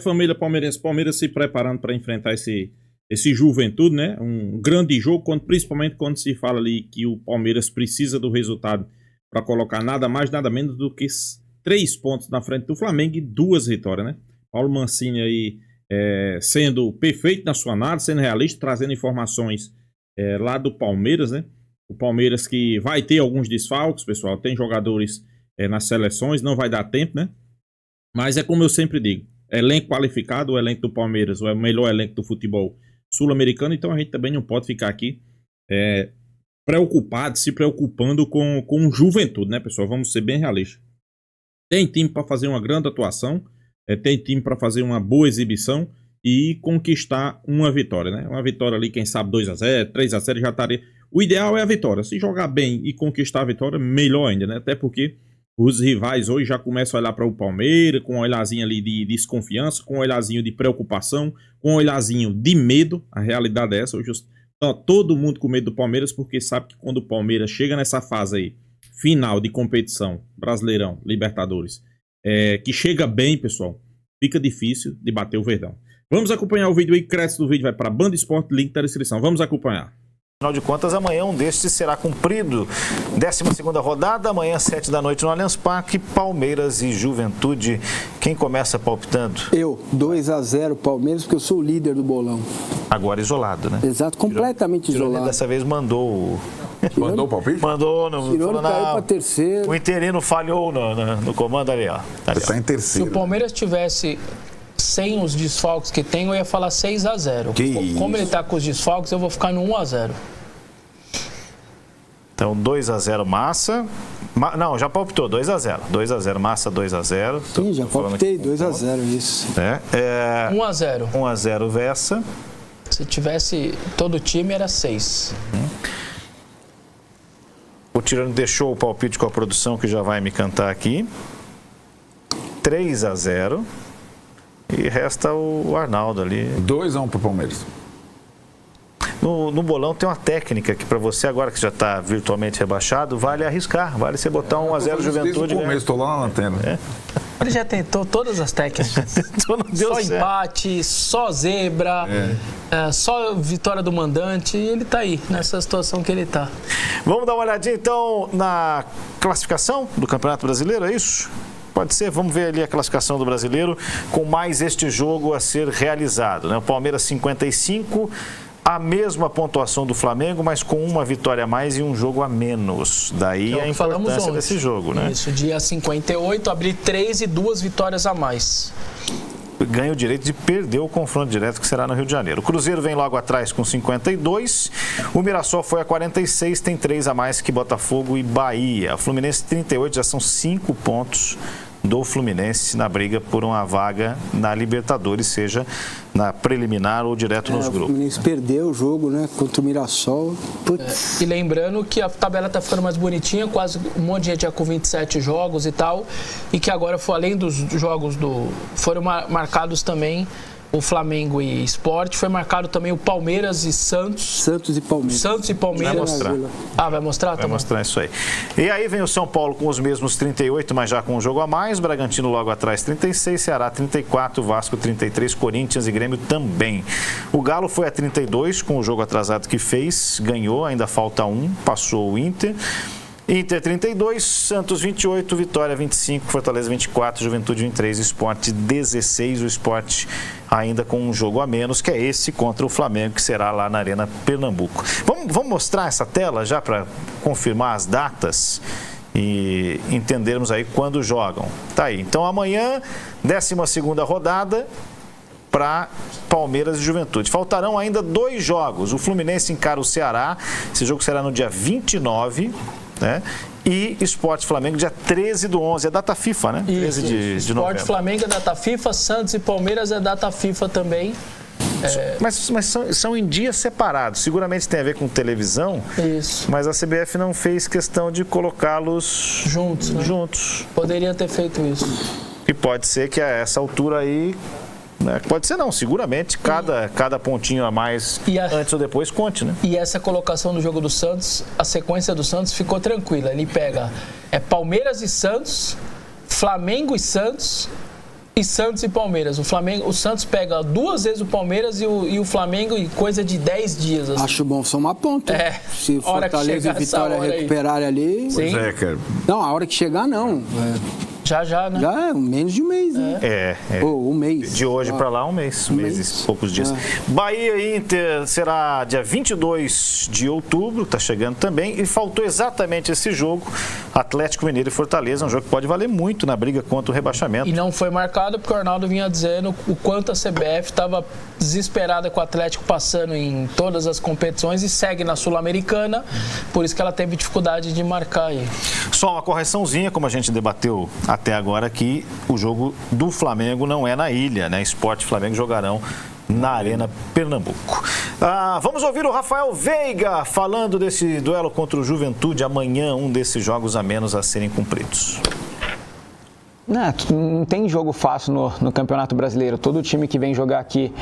Família palmeirense, Palmeiras se preparando para enfrentar esse Juventude, né? Um grande jogo, principalmente quando se fala ali que o Palmeiras precisa do resultado para colocar nada mais, nada menos do que 3 pontos na frente do Flamengo e 2 vitórias, né? Paulo Mancini aí sendo perfeito na sua análise, sendo realista, trazendo informações lá do Palmeiras, né? O Palmeiras que vai ter alguns desfalques, pessoal, tem jogadores nas seleções, não vai dar tempo, né? Mas é como eu sempre digo, elenco qualificado, o elenco do Palmeiras, o melhor elenco do futebol sul-americano, então a gente também não pode ficar aqui se preocupando com o Juventude, né, pessoal? Vamos ser bem realistas. Tem time para fazer uma grande atuação, tem time para fazer uma boa exibição e conquistar uma vitória, né? Uma vitória ali, quem sabe 2-0, 3-0 já estaria. O ideal é a vitória. Se jogar bem e conquistar a vitória, melhor ainda, né? Até porque os rivais hoje já começam a olhar para o Palmeiras com um olhazinho ali de desconfiança, com um olhazinho de preocupação, com um olhazinho de medo. A realidade é essa. Hoje tá todo mundo com medo do Palmeiras porque sabe que quando o Palmeiras chega nessa fase aí, final de competição, Brasileirão, Libertadores, que chega bem, pessoal, fica difícil de bater o Verdão. Vamos acompanhar o vídeo aí, crédito do vídeo vai para Band Esporte, link da descrição. Vamos acompanhar. Afinal de contas, amanhã um destes será cumprido. 12ª rodada, amanhã 7 da noite no Allianz Parque, Palmeiras e Juventude. Quem começa palpitando? Eu, 2-0 Palmeiras, porque eu sou o líder do bolão. Agora isolado, né? Exato, completamente isolado. Dessa vez mandou Mandou o palpite? Mandou, não falou caiu para terceiro. O interino falhou no comando ali, ó. Está em terceiro. Se o Palmeiras tivesse sem os desfalques que tem, eu ia falar 6-0. Como ele tá com os desfalques, eu vou ficar no 1-0. Então 2-0 Massa. Não, já palpitou, 2-0. 2-0 Massa, 2-0. Sim, já palpitei, 2-0, isso. 1-0. 1-0 Vessa. Se tivesse todo o time, era 6. O Tirano deixou o palpite com a produção que já vai me cantar aqui. 3-0. E resta o Arnaldo ali. 2-1 para o Palmeiras. No bolão tem uma técnica que para você agora que já está virtualmente rebaixado, vale arriscar, vale você botar 1-0 Juventude. Estou lá na antena. Ele já tentou todas as técnicas. Só empate, só zebra, só vitória do mandante, e ele está aí, nessa situação que ele está. Vamos dar uma olhadinha então na classificação do Campeonato Brasileiro, é isso? Pode ser, vamos ver ali a classificação do Brasileiro com mais este jogo a ser realizado, né? O Palmeiras 55, a mesma pontuação do Flamengo, mas com uma vitória a mais e um jogo a menos. Daí a importância desse jogo, né? Isso, dia 58, abrir 3 e 2 vitórias a mais. Ganha o direito de perder o confronto direto que será no Rio de Janeiro. O Cruzeiro vem logo atrás com 52, o Mirassol foi a 46, tem 3 a mais que Botafogo e Bahia. O Fluminense 38, já são 5 pontos do Fluminense na briga por uma vaga na Libertadores, seja na preliminar ou direto nos grupos. O Fluminense perdeu o jogo, né, contra o Mirassol. E lembrando que a tabela está ficando mais bonitinha, quase um monte de gente já com 27 jogos e tal, e que agora, além dos jogos foram marcados também o Flamengo e Sport, foi marcado também o Palmeiras e Santos. Santos e Palmeiras. Santos e Palmeiras. Vai mostrar. Vai mostrar? Vai mostrar isso aí. E aí vem o São Paulo com os mesmos 38, mas já com um jogo a mais. Bragantino logo atrás 36, Ceará 34, Vasco 33, Corinthians e Grêmio também. O Galo foi a 32 com o jogo atrasado que fez, ganhou, ainda falta um, passou o Inter. Inter 32, Santos 28, Vitória 25, Fortaleza 24, Juventude 23, Sport 16, o Sport ainda com um jogo a menos, que é esse contra o Flamengo, que será lá na Arena Pernambuco. Vamos mostrar essa tela já para confirmar as datas e entendermos aí quando jogam. Tá aí, então amanhã, 12ª rodada para Palmeiras e Juventude. Faltarão ainda 2 jogos. O Fluminense encara o Ceará, esse jogo será no dia 29, né? E Sport Flamengo dia 13/11, é data FIFA, né? 13 de novembro. Sport Flamengo é data FIFA, Santos e Palmeiras é data FIFA também. Mas são em dias separados, seguramente tem a ver com televisão. Isso. Mas a CBF não fez questão de colocá-los juntos, né? Juntos. Poderia ter feito isso. E pode ser que a essa altura aí, né? Pode ser não, seguramente cada pontinho a mais antes ou depois conte, né? E essa colocação do jogo do Santos, a sequência do Santos ficou tranquila. Ele pega Palmeiras e Santos, Flamengo e Santos, e Santos e Palmeiras. O Santos pega 2 vezes o Palmeiras e o Flamengo em coisa de 10 dias. Assim. Acho bom somar ponto. Se o Fortaleza e Vitória recuperarem ali... Sim. Não, a hora que chegar, não. Já, né? Já é menos de um mês, né? Um mês. De hoje para lá, um mês e poucos dias. Bahia e Inter será dia 22 de outubro, tá chegando também, e faltou exatamente esse jogo, Atlético Mineiro e Fortaleza, um jogo que pode valer muito na briga contra o rebaixamento. E não foi marcado porque o Arnaldo vinha dizendo o quanto a CBF estava desesperada com o Atlético passando em todas as competições e segue na Sul-Americana, por isso que ela teve dificuldade de marcar aí. Só uma correçãozinha, como a gente debateu até agora aqui, o jogo do Flamengo não é na ilha, né? Sport e Flamengo jogarão na Arena Pernambuco. Vamos ouvir o Rafael Veiga falando desse duelo contra o Juventude amanhã, um desses jogos a menos a serem cumpridos. Não tem jogo fácil no Campeonato Brasileiro. Todo time que vem jogar aqui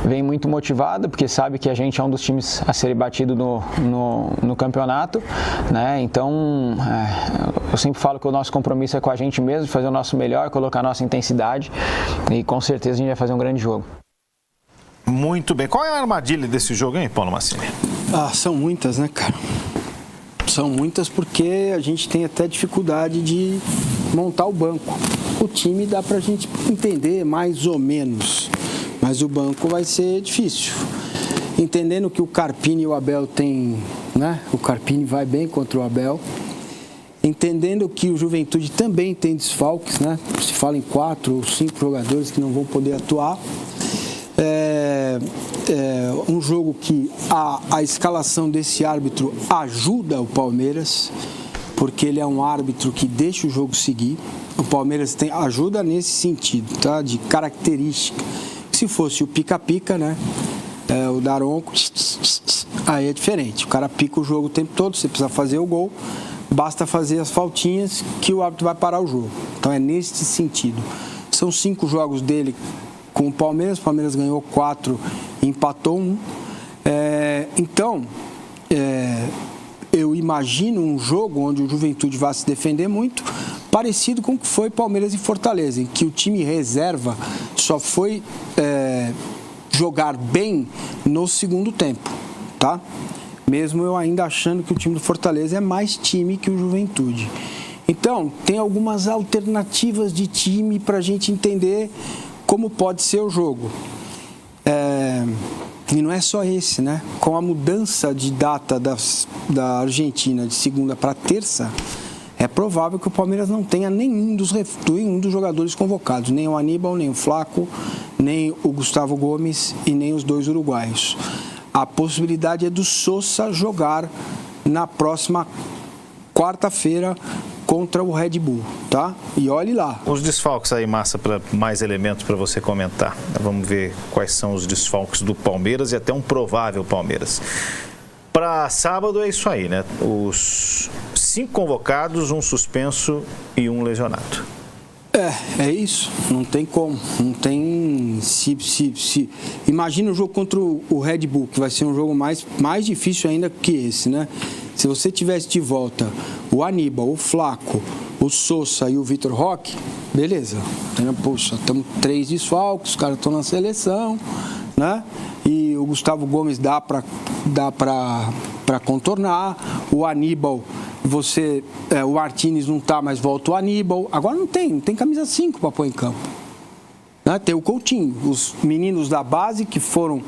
vem muito motivado, porque sabe que a gente é um dos times a ser batido no campeonato, né? Então, eu sempre falo que o nosso compromisso é com a gente mesmo, fazer o nosso melhor, colocar a nossa intensidade e com certeza a gente vai fazer um grande jogo. Muito bem. Qual é a armadilha desse jogo, hein, Paulo Massini? São muitas, né, cara? São muitas porque a gente tem até dificuldade de montar o banco. O time dá pra gente entender mais ou menos, mas o banco vai ser difícil. Entendendo que o Carpini e o Abel têm, né? O Carpini vai bem contra o Abel. Entendendo que o Juventude também tem desfalques, né? Se fala em 4 ou 5 jogadores que não vão poder atuar. Um jogo que a escalação desse árbitro ajuda o Palmeiras, porque ele é um árbitro que deixa o jogo seguir. O Palmeiras ajuda nesse sentido, tá? De característica. Se fosse o pica-pica, né? O Daronco, aí é diferente. O cara pica o jogo o tempo todo, você precisa fazer o gol, basta fazer as faltinhas que o árbitro vai parar o jogo. Então é nesse sentido. São 5 jogos dele com o Palmeiras ganhou 4, empatou 1. Eu imagino um jogo onde o Juventude vai se defender muito, parecido com o que foi Palmeiras e Fortaleza, em que o time reserva só foi jogar bem no segundo tempo, tá? Mesmo eu ainda achando que o time do Fortaleza é mais time que o Juventude. Então, tem algumas alternativas de time para a gente entender como pode ser o jogo. E não é só esse, né? Com a mudança de data da Argentina de segunda para terça, é provável que o Palmeiras não tenha nenhum dos jogadores convocados, nem o Aníbal, nem o Flaco, nem o Gustavo Gomes e nem os 2 uruguaios. A possibilidade é do Sousa jogar na próxima quarta-feira contra o Red Bull, tá? E olhe lá. Os desfalques aí, Massa, para mais elementos para você comentar. Vamos ver quais são os desfalques do Palmeiras e até um provável Palmeiras. Para sábado é isso aí, né? Os 5 convocados, 1 suspenso e 1 lesionado. É isso. Não tem como. Não tem... Imagina o jogo contra o Red Bull, que vai ser um jogo mais difícil ainda que esse, né? Se você tivesse de volta o Aníbal, o Flaco, o Sousa e o Vitor Roque, beleza. Poxa, estamos 3 desfalques, os caras estão na seleção, né? E o Gustavo Gomes dá para contornar. O Aníbal, o Martínez não tá, mas volta o Aníbal. Agora não tem camisa 5 para pôr em campo. Né? Tem o Coutinho, os meninos da base que foram...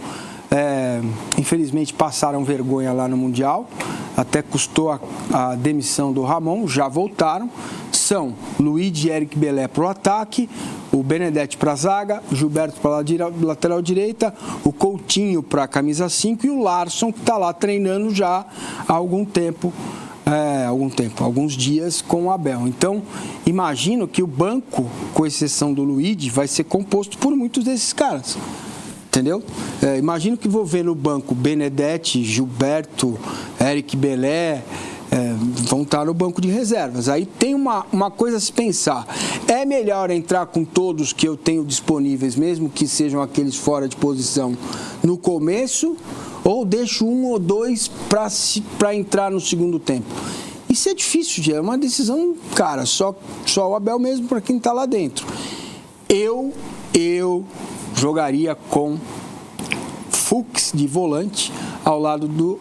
infelizmente passaram vergonha lá no Mundial, até custou a demissão do Ramon, já voltaram. São Luiz e Eric Belé para o ataque, o Benedetti para a zaga, Gilberto para a lateral direita, o Coutinho para a camisa 5 e o Larson, que está lá treinando já há alguns dias com o Abel. Então, imagino que o banco, com exceção do Luiz, vai ser composto por muitos desses caras. Entendeu? Imagino que vou ver no banco Benedetti, Gilberto, Eric Belé, vão estar no banco de reservas. Aí tem uma coisa a se pensar. É melhor entrar com todos que eu tenho disponíveis, mesmo que sejam aqueles fora de posição, no começo, ou deixo 1 ou 2 para entrar no segundo tempo? Isso é difícil, é uma decisão, cara, só o Abel mesmo para quem está lá dentro. Eu jogaria com Fux de volante ao lado do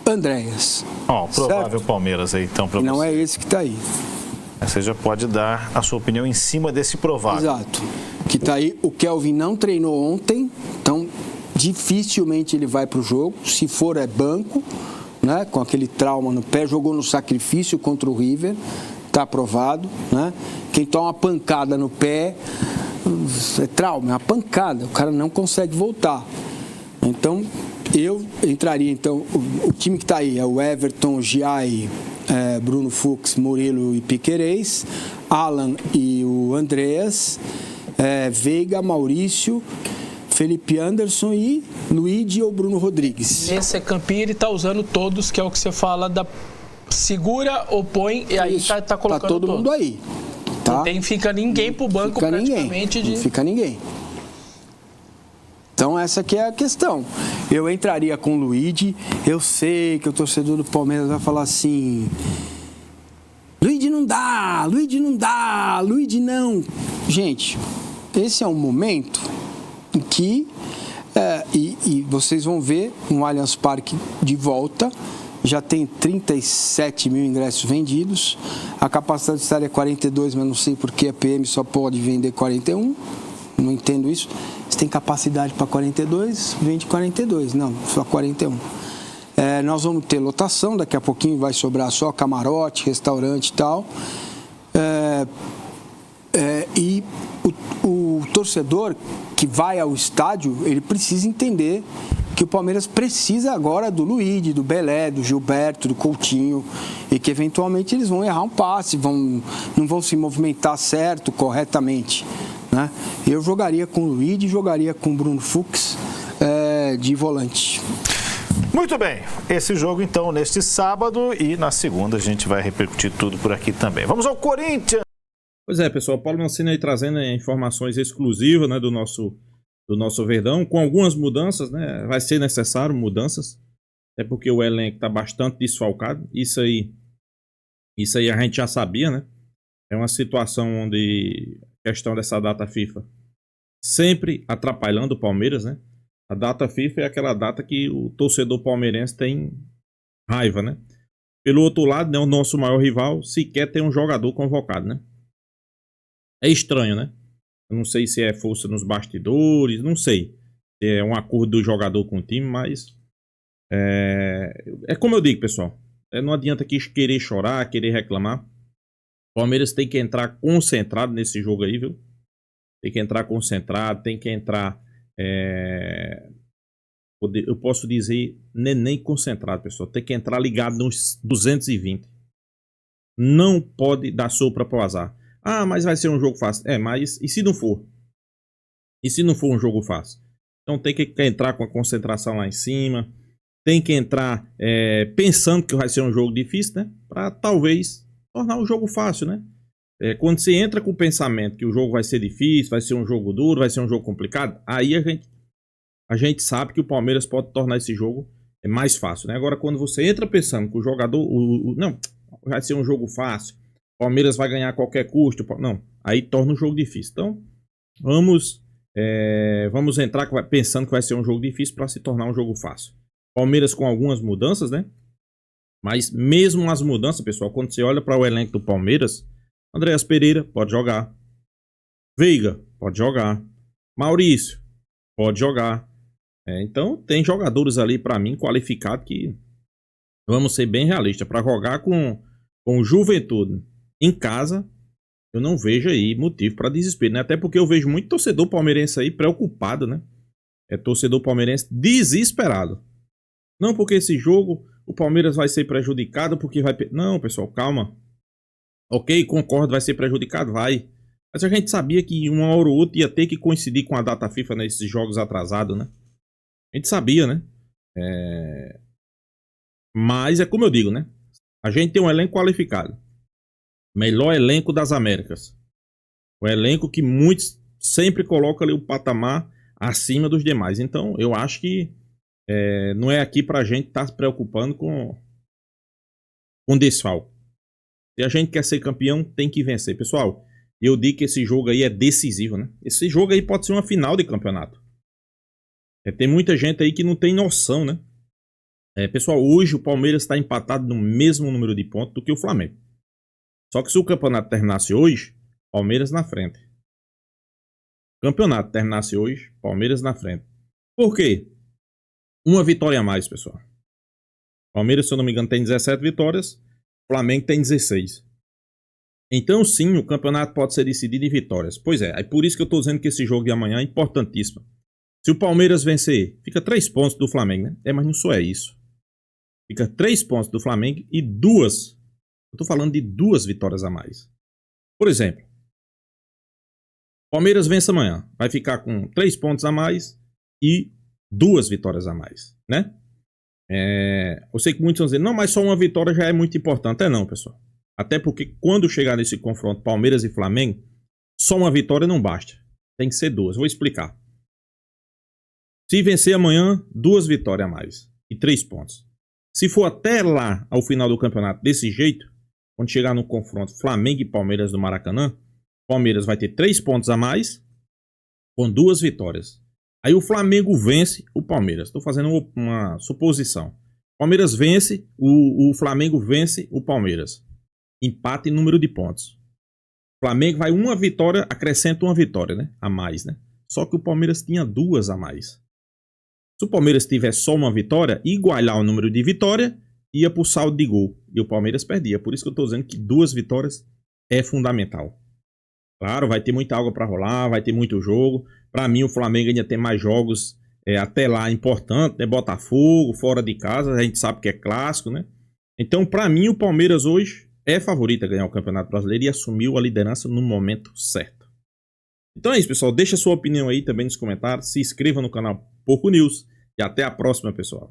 Andréas. Provável certo? Palmeiras aí, então, para você. Não é esse que está aí. Você já pode dar a sua opinião em cima desse provável. Exato. Que está aí, o Kelvin não treinou ontem, então dificilmente ele vai para o jogo. Se for, é banco, né? Com aquele trauma no pé, jogou no sacrifício contra o River, está aprovado, né? Quem toma uma pancada no pé é trauma, é uma pancada, o cara não consegue voltar. Então, eu entraria, então, o time que está aí é o Everton, Giai, Bruno Fux, Murilo e Piquerez, Alan e o Andreas, Veiga, Maurício, Felipe Anderson e Luigi ou Bruno Rodrigues. Nesse campinho ele está usando todos, que é o que você fala da segura, opõe, e aí tá colocando tá todo todos. mundo aí. Tá? Não fica ninguém pro banco fica praticamente. Não fica ninguém. Então essa aqui é a questão. Eu entraria com o Luigi. Eu sei que o torcedor do Palmeiras vai falar assim: Luigi não dá, Luigi não dá, Luigi não. Gente, esse é um momento em que e vocês vão ver um Allianz Parque de volta. Já tem 37 mil ingressos vendidos. A capacidade de estádio é 42, mas não sei porque a PM só pode vender 41. Não entendo isso. Se tem capacidade para 42, vende 42. Não, só 41. Nós vamos ter lotação, daqui a pouquinho vai sobrar só camarote, restaurante e tal. E o torcedor que vai ao estádio, ele precisa entender que o Palmeiras precisa agora do Luigi, do Belé, do Gilberto, do Coutinho, e que eventualmente eles vão errar um passe, não vão se movimentar certo, corretamente, né? Eu jogaria com o Luigi, jogaria com o Bruno Fux de volante. Muito bem, esse jogo então neste sábado, e na segunda a gente vai repercutir tudo por aqui também. Vamos ao Corinthians! Pois é, pessoal, Paulo Mancini aí trazendo informações exclusivas, né, do nosso Verdão, com algumas mudanças, né? Vai ser necessário mudanças, até porque o elenco está bastante desfalcado. Isso aí a gente já sabia, né? É uma situação onde a questão dessa data FIFA sempre atrapalhando o Palmeiras, né? A data FIFA é aquela data que o torcedor palmeirense tem raiva, né? Pelo outro lado, né, o nosso maior rival sequer tem um jogador convocado, né? É estranho, né? Eu não sei se é força nos bastidores, não sei se é um acordo do jogador com o time, mas é como eu digo, pessoal. Não adianta querer chorar, querer reclamar. O Palmeiras tem que entrar concentrado nesse jogo aí, viu? Tem que entrar concentrado, tem que entrar... eu posso dizer nem concentrado, pessoal. Tem que entrar ligado nos 220. Não pode dar sopra pro azar. Ah, mas vai ser um jogo fácil. Mas e se não for? E se não for um jogo fácil? Então tem que entrar com a concentração lá em cima. Tem que entrar pensando que vai ser um jogo difícil, né? Para talvez tornar o jogo fácil, né? Quando você entra com o pensamento que o jogo vai ser difícil, vai ser um jogo duro, vai ser um jogo complicado, aí a gente sabe que o Palmeiras pode tornar esse jogo mais fácil, né? Agora, quando você entra pensando que o jogador... não, vai ser um jogo fácil. Palmeiras vai ganhar a qualquer custo. Não, aí torna o jogo difícil. Então, vamos entrar pensando que vai ser um jogo difícil para se tornar um jogo fácil. Palmeiras com algumas mudanças, né? Mas mesmo as mudanças, pessoal, quando você olha para o elenco do Palmeiras, Andréas Pereira pode jogar. Veiga pode jogar. Maurício pode jogar. Então, tem jogadores ali, para mim, qualificados que, vamos ser bem realistas, para jogar com Juventude em casa, eu não vejo aí motivo para desespero, né? Até porque eu vejo muito torcedor palmeirense aí preocupado, né? Torcedor palmeirense desesperado. Não porque esse jogo o Palmeiras vai ser prejudicado, porque vai... Não, pessoal, calma. Ok, concordo, vai ser prejudicado? Vai. Mas a gente sabia que uma hora ou outra ia ter que coincidir com a data FIFA nesses jogos atrasados, né? A gente sabia, né? Mas é como eu digo, né? A gente tem um elenco qualificado. Melhor elenco das Américas. O elenco que muitos sempre colocam ali o patamar acima dos demais. Então, eu acho que não é aqui pra gente estar se preocupando com desfalque. Se a gente quer ser campeão, tem que vencer. Pessoal, E eu digo que esse jogo aí é decisivo, né? Esse jogo aí pode ser uma final de campeonato. Tem muita gente aí que não tem noção, né? Pessoal, hoje o Palmeiras está empatado no mesmo número de pontos do que o Flamengo. Só que se o campeonato terminasse hoje, Palmeiras na frente. O campeonato terminasse hoje, Palmeiras na frente. Por quê? Uma vitória a mais, pessoal. Palmeiras, se eu não me engano, tem 17 vitórias. Flamengo tem 16. Então, sim, o campeonato pode ser decidido em vitórias. Pois é por isso que eu estou dizendo que esse jogo de amanhã é importantíssimo. Se o Palmeiras vencer, fica 3 pontos do Flamengo, né? Mas não só é isso. Fica 3 pontos do Flamengo e 2. Eu estou falando de 2 vitórias a mais. Por exemplo, Palmeiras vence amanhã. Vai ficar com 3 pontos a mais e 2 vitórias a mais, né? Eu sei que muitos vão dizer, não, mas só uma vitória já é muito importante. Não, pessoal. Até porque quando chegar nesse confronto Palmeiras e Flamengo, só uma vitória não basta. Tem que ser 2. Vou explicar. Se vencer amanhã, 2 vitórias a mais e 3 pontos. Se for até lá, ao final do campeonato, desse jeito, quando chegar no confronto Flamengo e Palmeiras do Maracanã, Palmeiras vai ter 3 pontos a mais com 2 vitórias. Aí o Flamengo vence o Palmeiras. Estou fazendo uma suposição. Palmeiras vence, o Flamengo vence o Palmeiras. Empate em número de pontos. O Flamengo vai uma vitória, acrescenta uma vitória, né? A mais, né? Só que o Palmeiras tinha 2 a mais. Se o Palmeiras tivesse só uma vitória, igualar o número de vitória, ia para o saldo de gol. E o Palmeiras perdia. Por isso que eu estou dizendo que 2 vitórias é fundamental. Claro, vai ter muita água para rolar, vai ter muito jogo. Para mim, o Flamengo ainda tem mais jogos até lá importantes, né? Botafogo, fora de casa, a gente sabe que é clássico, né? Então, para mim, o Palmeiras hoje é favorito a ganhar o Campeonato Brasileiro e assumiu a liderança no momento certo. Então é isso, pessoal. Deixa sua opinião aí também nos comentários. Se inscreva no canal Porco News. E até a próxima, pessoal.